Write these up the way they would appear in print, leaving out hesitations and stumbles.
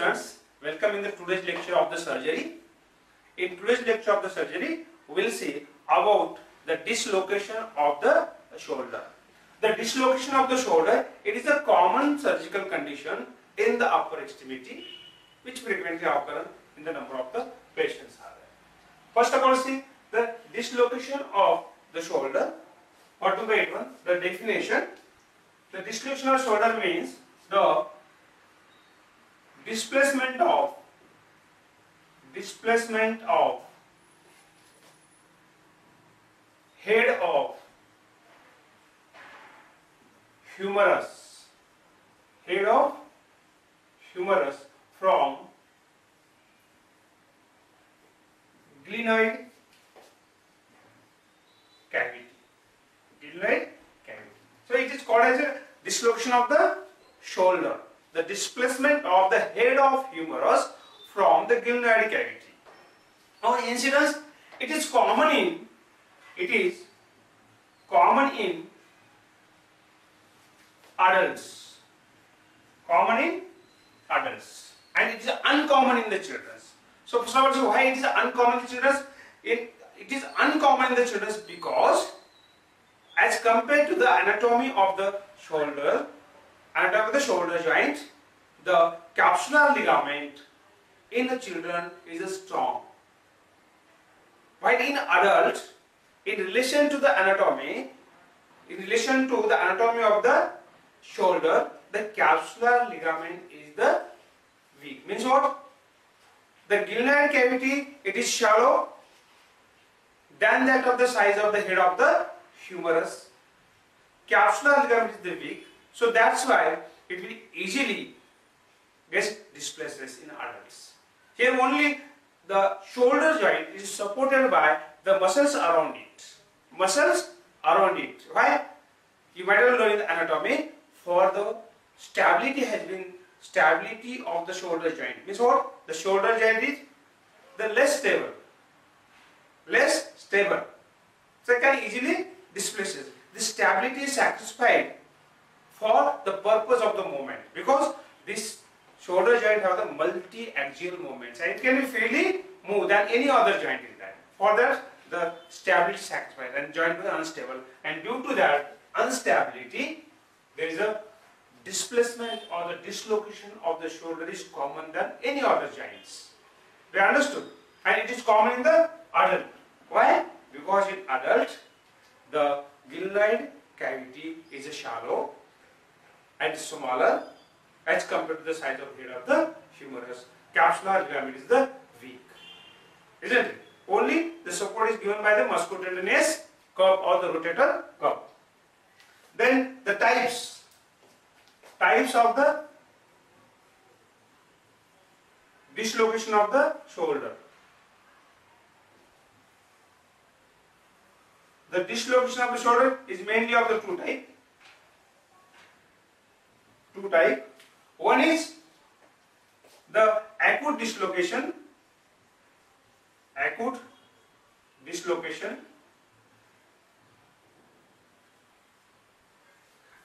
students, welcome in the today's lecture of the surgery. In today's lecture of the surgery, we will see about the dislocation of the shoulder. The dislocation of the shoulder, it is a common surgical condition in the upper extremity which frequently occur in the number of the patients are there. First of all, see the dislocation of the shoulder. What to get one? The definition. The dislocation of shoulder means the displacement of head of humerus from glenoid cavity. So it is called as a dislocation of the shoulder. The displacement of the head of humerus from the glenoid cavity. Now, incidence, it is common in adults, and it is uncommon in the children. So, first of all, why it is uncommon in the children? It is uncommon in the children because, as compared to the anatomy of the shoulder joint, the capsular ligament in the children is strong. While in adults, in relation to the anatomy of the shoulder, the capsular ligament is the weak. Means what? The glenoid cavity, it is shallow than that of the size of the head of the humerus. Capsular ligament is the weak, so that's why it will easily get displaced in adults. Here only the shoulder joint is supported by the muscles around it. Why? You might have known in the anatomy, for the stability of the shoulder joint. Means what? The shoulder joint is the less stable. So it can easily displace it. This stability is satisfied for the purpose of the movement, because this shoulder joint have the multi-axial movements and it can be freely moved than any other joint in that. For that, the stability is satisfied and joint is unstable, and due to that instability, there is a displacement or the dislocation of the shoulder is common than any other joints. We understood? And it is common in the adult. Why? Because in adult, the glenoid cavity is shallow and smaller as compared to the size of head of the humerus. Capsular ligament is the weak. Isn't it? Only the support is given by the musculotendinous curve or the rotator curve. Then the types of the dislocation of the shoulder. The dislocation of the shoulder is mainly of the two types. One is the acute dislocation,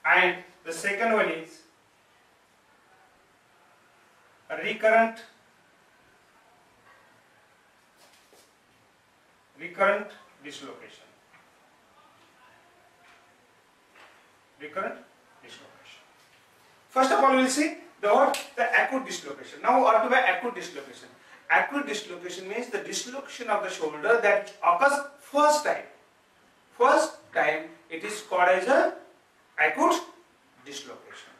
and the second one is recurrent dislocation. First of all, we will see the acute dislocation. Now, what is acute dislocation? Acute dislocation means the dislocation of the shoulder that occurs first time. It is called as a acute dislocation.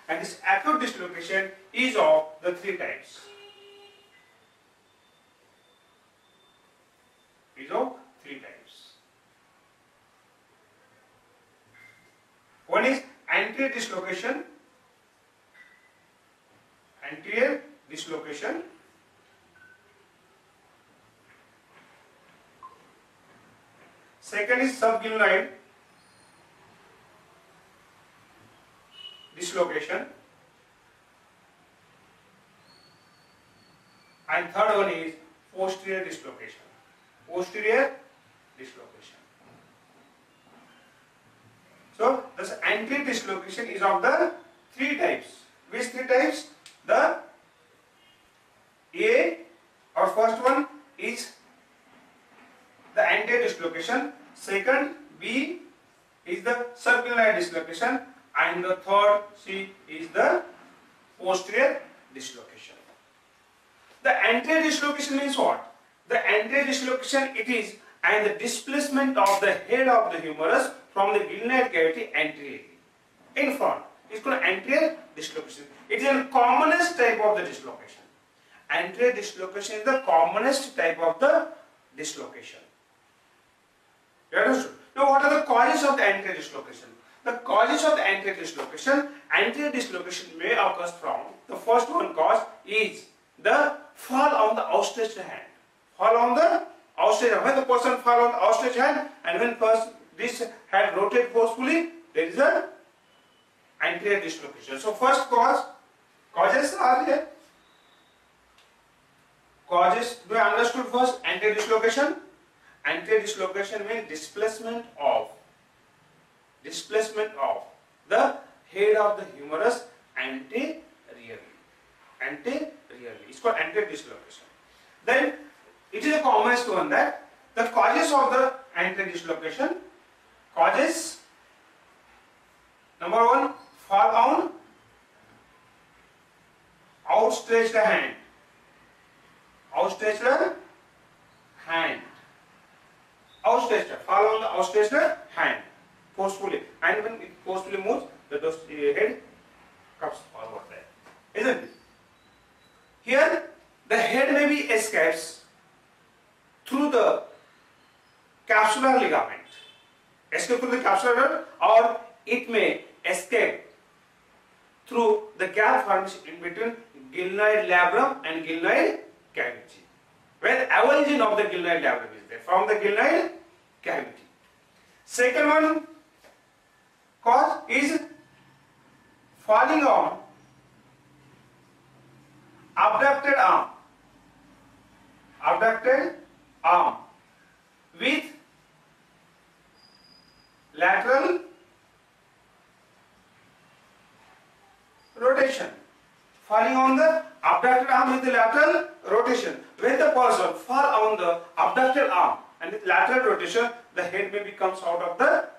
And this acute dislocation is of the three types. One is anterior dislocation. Second is subglenoid dislocation. And third one is posterior dislocation. So this anterior dislocation is of the three types. Which three types? The A, or first one is the anterior dislocation, second B is the subglenoid dislocation, and the third C is the posterior dislocation. The anterior dislocation means what? The anterior dislocation it is and the displacement of the head of the humerus from the glenoid cavity anteriorly in front. It's called anterior dislocation. It is the commonest type of the dislocation. Anterior dislocation is the commonest type of the dislocation. You understood? Now what are the causes of the anterior dislocation? The causes of the anterior dislocation may occur from, the first one cause is the fall on the outstretched hand. Fall on the outstretched hand. When the person fall on the outstretched hand and when first this hand rotates forcefully, there is a anterior dislocation. So first causes are here. Causes, do you understood first? Anterior dislocation. Anterior dislocation means displacement of the head of the humerus anteriorly. It's called anterior dislocation. Then it is a commonest one that the causes of the anterior dislocation, causes number one, fall on outstretched hand. Fall on the outstretched hand forcefully, and when it forcefully moves, the head comes forward there, isn't it? Here, the head may be escapes through the capsular ligament, or it may escape through the gap formation in between glenoid labrum and glenoid cavity, where avulsion of the glenoid labrum is there from the glenoid cavity. Second one cause is falling on abducted arm with lateral rotation. Falling on the abducted arm with the lateral rotation. When the person fall on the abducted arm and with lateral rotation, the head may comes out of the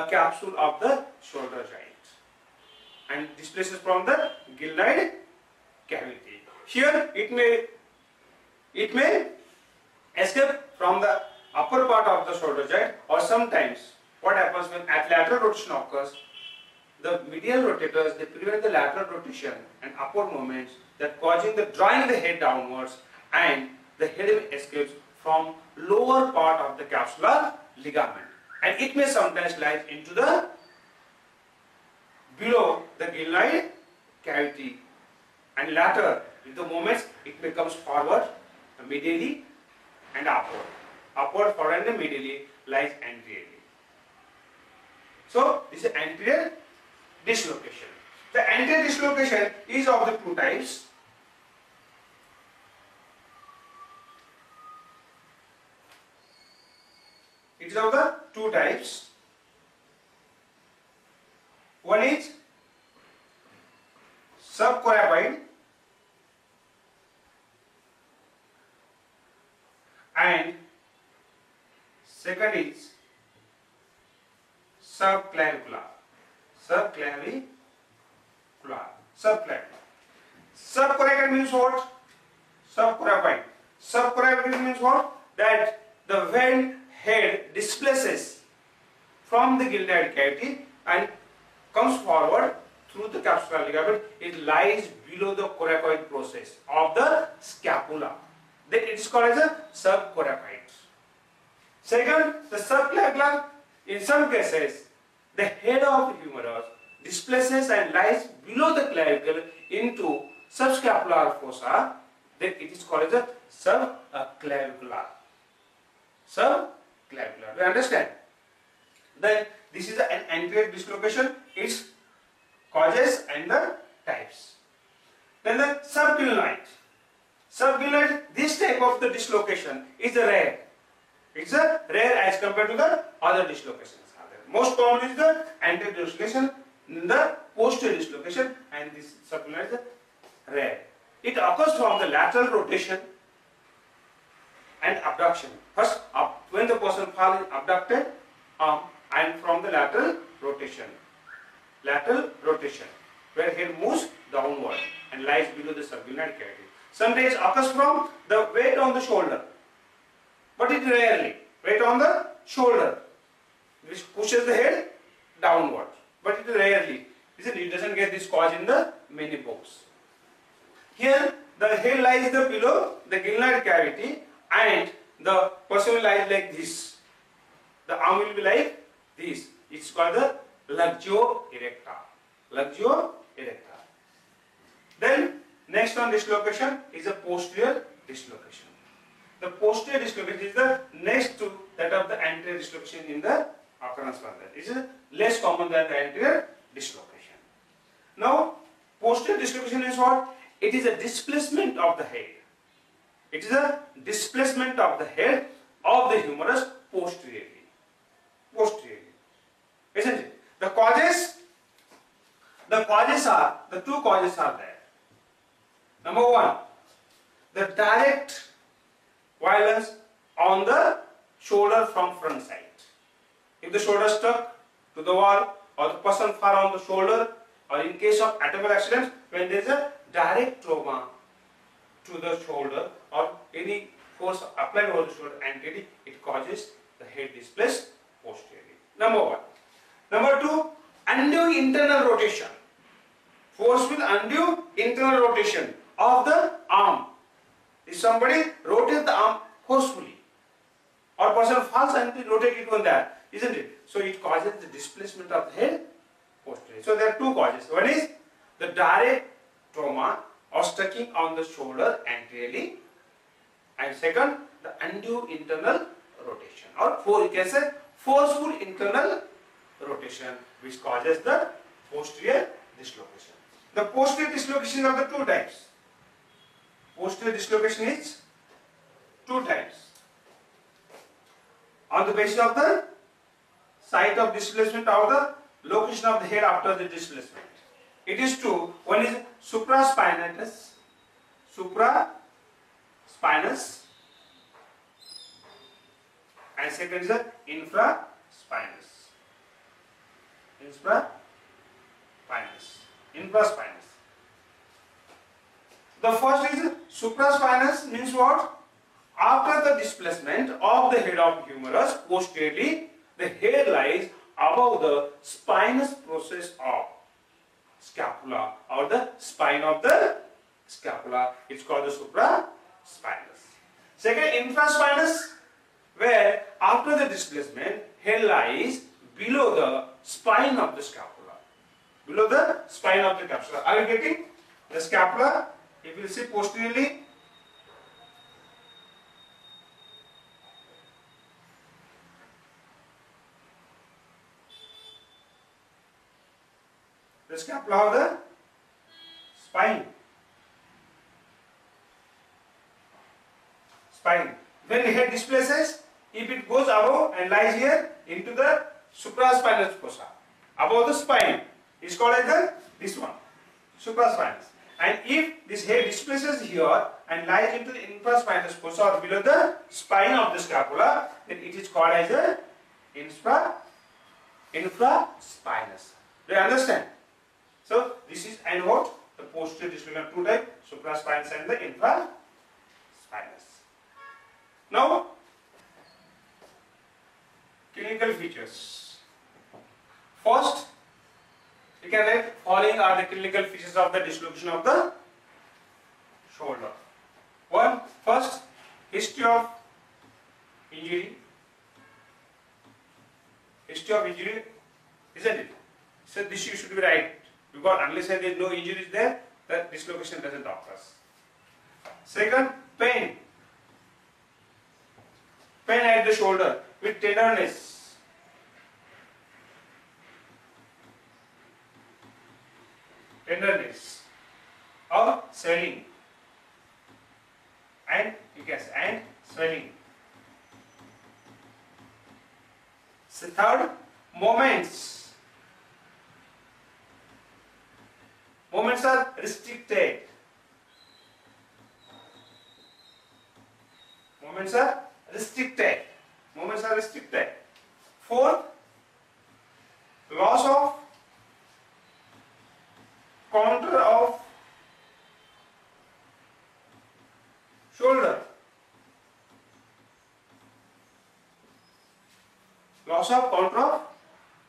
capsule of the shoulder joint and displaces from the glenoid cavity. Here it may escape from the upper part of the shoulder joint, or sometimes what happens when at lateral rotation occurs, the medial rotators they prevent the lateral rotation and upward movements that causing the drawing the head downwards, and the head escapes from lower part of the capsular ligament, and it may sometimes lie into the below the glenoid cavity, and later with the movements it may comes forward medially and upward, forward and medially lies anteriorly. So this is anterior dislocation. The anterior dislocation is of the two types. It is of the two types. One is subcoracoid and second is subclavicular. Subcoracoid means what? Subcoracoid means what? That the when head displaces from the glenoid cavity and comes forward through the capsular ligament, it lies below the coracoid process of the scapula. Then it is called as a subcoracoid. Second, the subclavicular, in some cases, the head of the humerus displaces and lies below the clavicle into subscapular fossa. Then it is called as a subclavicular. Do you understand? Then this is an anterior dislocation, its causes and the types. Then the subglenoid. Subglenoid, this type of the dislocation is rare. It's a rare as compared to the other dislocations. Most common is the anterior dislocation, in the posterior dislocation, and this sublunar is rare. It occurs from the lateral rotation and abduction. First, when the person falls in abducted arm, and from the lateral rotation, where head moves downward and lies below the sublunar cavity. Sometimes occurs from the weight on the shoulder, but it rarely weight on the shoulder, which pushes the head downward, but it rarely. It doesn't get this cause in the many books. Here the head lies below the glenoid cavity, and the person will lie like this. The arm will be like this. It's called the luxio erecta. Luxio erecta. Then next one dislocation is a posterior dislocation. The posterior dislocation is the next to that of the anterior dislocation in the occurrence further. It is less common than the anterior dislocation. Now, posterior dislocation is what? It is a displacement of the head. It is a displacement of the head of the humerus posteriorly. Isn't it? The two causes are there. Number one, the direct violence on the shoulder from front side. If the shoulder stuck to the wall, or the person fell on the shoulder, or in case of automobile accident, when there is a direct trauma to the shoulder or any force applied over the shoulder anteriorly, it causes the head displaced posteriorly. Number one. Number two, undue internal rotation. Forceful undue internal rotation of the arm. If somebody rotates the arm forcefully, or person falls and rotates it on that, isn't it? So it causes the displacement of the head posteriorly. So there are two causes. One is the direct trauma or stucking on the shoulder anteriorly, and second, the undue internal rotation, or you can say forceful internal rotation, which causes the posterior dislocation. The posterior dislocation are the two types. Posterior dislocation is two types. On the basis of the site of displacement or the location of the head after the displacement. It is two. One is supraspinatus, and second is the infraspinous. The first is supraspinous, means what? After the displacement of the head of humerus posteriorly, the head lies above the spinous process of scapula, or the spine of the scapula. It's called the supraspinous. Second, infraspinous, where after the displacement, head lies below the spine of the scapula. Below the spine of the scapula. Are you getting? The scapula, if you see posteriorly, the scapula of the spine. When the head displaces, if it goes above and lies here into the supraspinous fossa, above the spine, is called as this one, supraspinous. And if this head displaces here and lies into the infraspinous fossa or below the spine of the scapula, then it is called as a infraspinous. Do you understand? So this is, and what? The posterior dislocation, two types, supraspinous and the infraspinous. Now, clinical features. First, you can write following are the clinical features of the dislocation of the shoulder. One, first, history of injury. History of injury, isn't it? So this you should be right, because unless there is no injury is there, the dislocation doesn't occur. Second, pain. Pain at the shoulder with tenderness. Or swelling. And you can say, and swelling. So third, moments restricted. Movements are restricted. Movements are restricted. Fourth, loss of contour of shoulder. Loss of contour of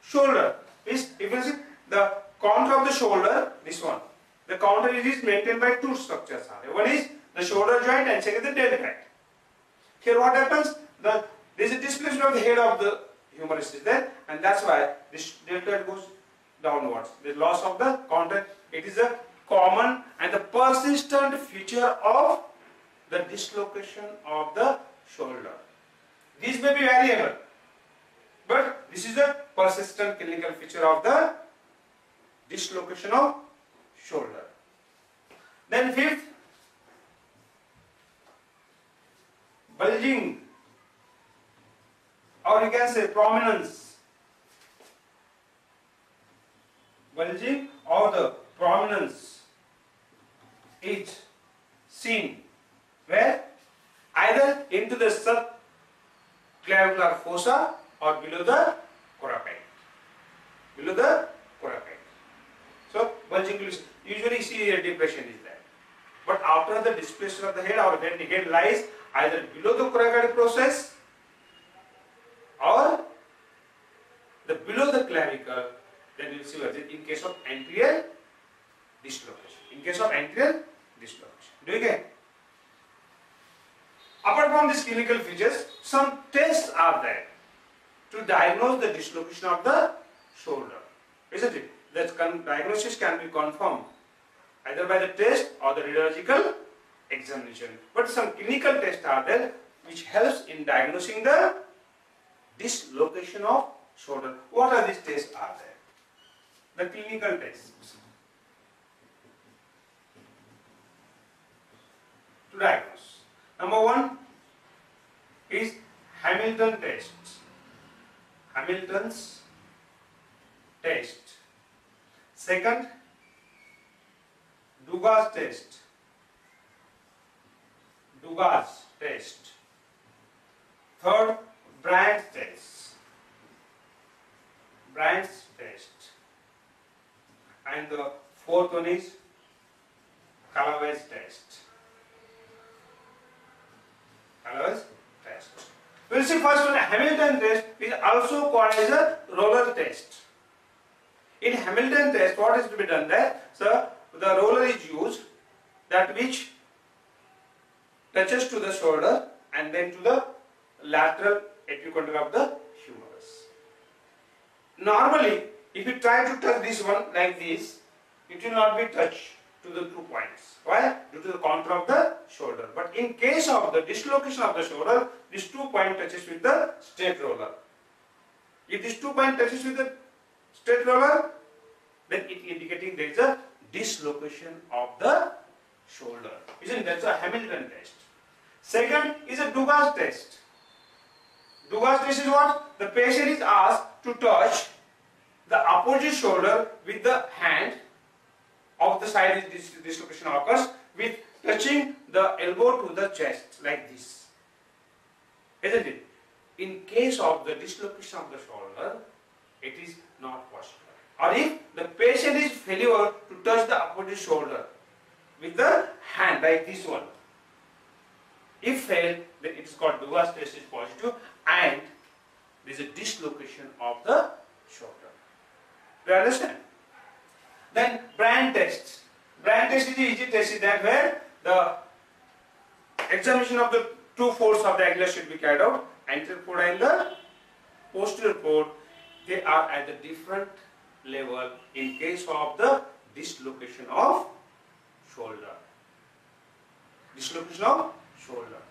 shoulder is, if you see the contour of the shoulder, this one, the contour is maintained by two structures. One is the shoulder joint and second the deltoid. Here what happens? There is a displacement of the head of the humerus is there, and that's why this deltoid goes downwards. The loss of the contour, it is a common and the persistent feature of the dislocation of the shoulder. These may be variable, but this is a persistent clinical feature of the dislocation of shoulder. Then fifth, bulging, or you can say prominence. Bulging or the prominence is seen where? Either into the subclavicular fossa or below the coracoid. Below the coracoid. So bulging usually see a depression is there. But after the displacement of the head, our head lies either below the coracoid process or below the clavicle. Then you will see in case of anterior dislocation. In case of anterior dislocation. Do you get? Apart from these clinical features, some tests are there to diagnose the dislocation of the shoulder. Isn't it? That diagnosis can be confirmed either by the test or the radiological examination. But some clinical tests are there which helps in diagnosing the dislocation of shoulder. What are these tests are there? The clinical tests to diagnose. Number one is Hamilton test. Hamilton's test. Second, Dugas test. Dugas test. Third, Brand's test. Brand's test. And the fourth one is Callaway's test. Callaway's test. We will see first one, Hamilton test is also called as a roller test. In Hamilton test, what is to be done there? So, the roller is used, that which touches to the shoulder and then to the lateral epicondyle of the humerus. Normally, if you try to touch this one like this, it will not be touched to the 2 points. Why? Due to the contour of the shoulder. But in case of the dislocation of the shoulder, this 2 point touches with the straight roller. If this 2 point touches with the straight roller, then it indicating there is a dislocation of the shoulder. Isn't that a Hamilton test? Second is a Dugas test. Dugas test is what? The patient is asked to touch the opposite shoulder with the hand of the side this dislocation occurs, with touching the elbow to the chest like this. Isn't it? In case of the dislocation of the shoulder, it is not possible. Or if the patient is failure to touch the opposite shoulder with the hand like this one, if failed, then it is called Dugas test is positive and there is a dislocation of the shoulder. Do you understand? Then Brand test. Brand test is the easy test, is that where the examination of the 2 folds of the axilla should be carried out. Anterior port and the posterior port, they are at a different level in case of the dislocation of shoulder. Dislocation of shoulder.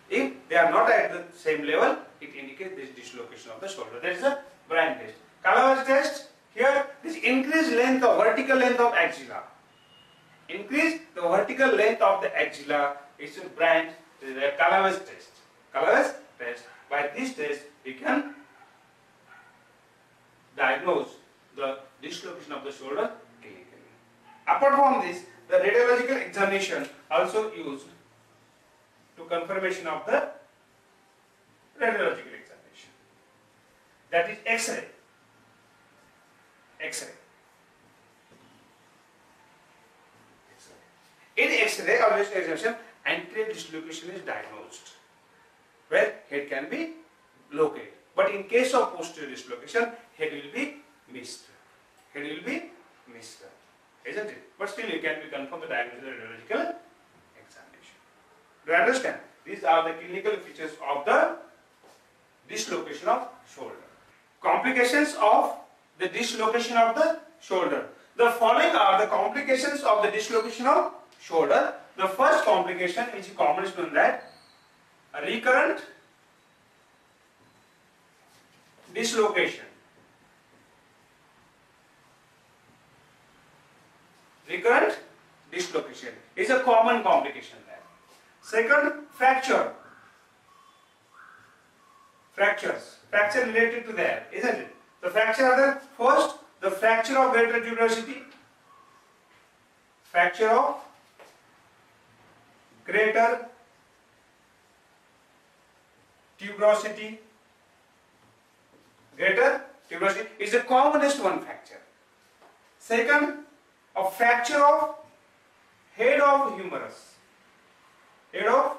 If they are not at the same level, it indicates this dislocation of the shoulder. That is a Brand test. Callaway's test, here this increased length of vertical length of axilla. Increase the vertical length of the axilla is a Brand, the Callaway's test. Callaway's test. By this test, we can diagnose the dislocation of the shoulder clinically. Apart from this, the radiological examination also used to confirmation of the radiological examination. That is X-ray. X-ray. In X-ray or radiological examination, anterior dislocation is diagnosed, where head can be located. But in case of posterior dislocation, head will be missed. Head will be missed, isn't it? But still, you can be confirmed the diagnosis of radiological examination. Do you understand? These are the clinical features of the dislocation of shoulder. Complications of the dislocation of the shoulder. The following are the complications of the dislocation of shoulder. The first complication, which is commonest one, that a recurrent dislocation. Recurrent dislocation is a common complication there. Second, fracture. Fracture related to that, isn't it? The fracture are the first, the fracture of greater tuberosity. Fracture of greater tuberosity. Greater tuberosity is the commonest one fracture. Second, a fracture of head of humerus. Head of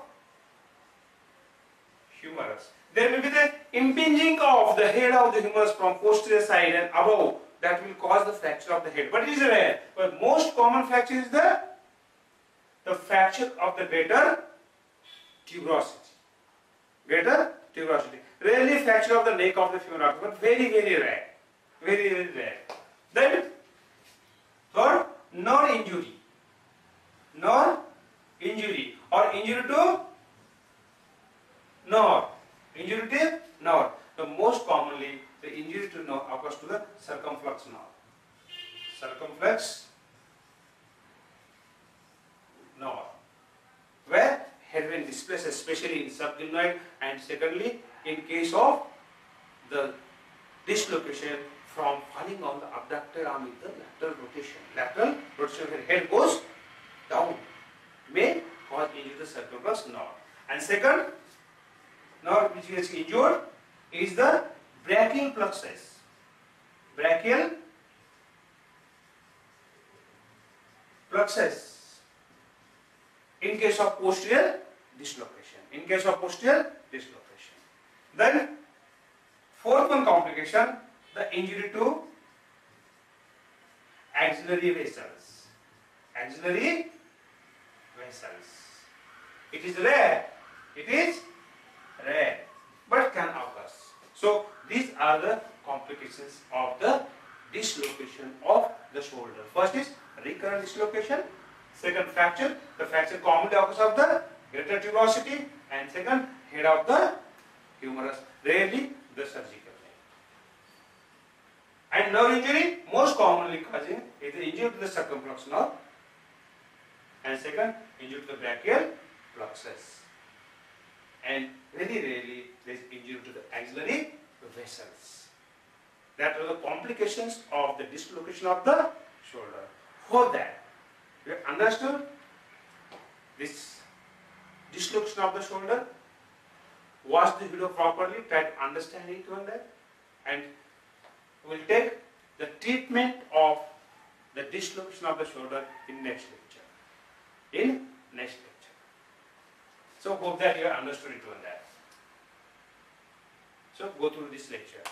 humerus. There will be the impinging of the head of the humerus from posterior side and above, that will cause the fracture of the head. But it is rare. But most common fracture is the fracture of the greater tuberosity. Greater tuberosity. Rarely fracture of the neck of the femur, but very, very rare. Very, very rare. Then, third, nerve injury. Nerve injury or injury to nerve. Injury to nerve. The most commonly, the injury to nerve occurs to the circumflex nerve. Circumflex nerve, where head when displaced, especially in subglenoid, and secondly, in case of the dislocation from falling on the abductor arm with the lateral rotation. Lateral rotation, where head goes down, may cause injury to the circumflex nerve. And second nerve which is injured is the brachial plexus. Brachial plexus in case of posterior dislocation. In case of posterior dislocation. Then fourth one complication, the injury to axillary vessels. Axillary vessels. It is rare. It is rare, but can occur. So these are the complications of the dislocation of the shoulder. First is recurrent dislocation. Second, fracture. The fracture commonly occurs of the greater tuberosity, and second, head of the humerus. Rarely the surgical. And nerve injury, most commonly causing is the injury to the circumflex nerve, and second, injury to the brachial plexus. And very rarely there is injury to the axillary vessels. That are the complications of the dislocation of the shoulder. For that, you understood this dislocation of the shoulder. Watch the video properly, try to understand it one day, and we will take the treatment of the dislocation of the shoulder in next lecture. In next lecture. So hope that you have understood it one day. So go through this lecture.